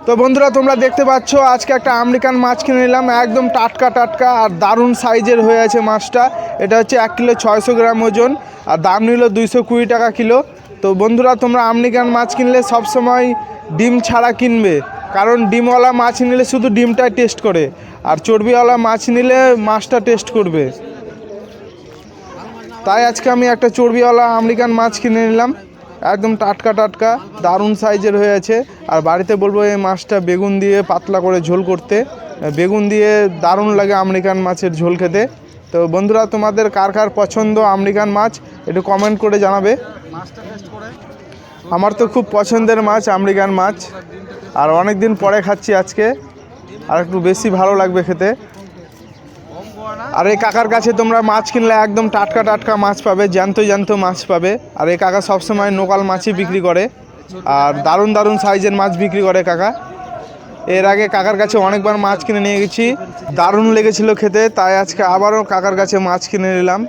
তো বন্ধুরা তোমরা দেখতে পাচ্ছ আজকে একটা আমেরিকান মাছ কিনে নিলাম, একদম টাটকা টাটকা আর দারুণ সাইজের হয়ে আছে মাছটা। এটা হচ্ছে 1 কিলো 600 গ্রাম ওজন আর দাম নিল 220 টাকা কিলো। তো বন্ধুরা তোমরা আমেরিকান মাছ কিনলে সবসময় ডিম ছাড়া কিনবে, কারণ ডিমওয়ালা মাছ নিলে শুধু ডিমটাই টেস্ট করে, আর চর্বিওয়ালা মাছ নিলে মাছটা টেস্ট করবে। তাই আজকে আমি একটা চর্বিওয়ালা আমেরিকান মাছ কিনে নিলাম, একদম টাটকা টাটকা দারুণ সাইজের হয়ে আছে। আর বাড়িতে বলবো এই মাছটা বেগুন দিয়ে পাতলা করে ঝোল করতে, বেগুন দিয়ে দারুণ লাগে আমেরিকান মাছের ঝোল খেতে। তো বন্ধুরা তোমাদের কার কার পছন্দ আমেরিকান মাছ একটু কমেন্ট করে জানাবে। আমার তো খুব পছন্দের মাছ আমেরিকান মাছ, আর অনেক দিন পরে খাচ্ছি আজকে, আর একটু বেশি ভালো লাগবে খেতে। আর এই কাকার কাছে তোমরা মাছ কিনলে একদম টাটকা টাটকা মাছ পাবে, জ্যান্ত জ্যান্ত মাছ পাবে। আর এই কাকা সবসময় লোকাল মাছই বিক্রি করে, আর দারুণ দারুণ সাইজের মাছ বিক্রি করে কাকা। এর আগে কাকার কাছে অনেকবার মাছ কিনে নিয়ে গেছি, দারুণ লেগেছিল খেতে, তাই আজকে আবারও কাকার কাছে মাছ কিনে নিলাম।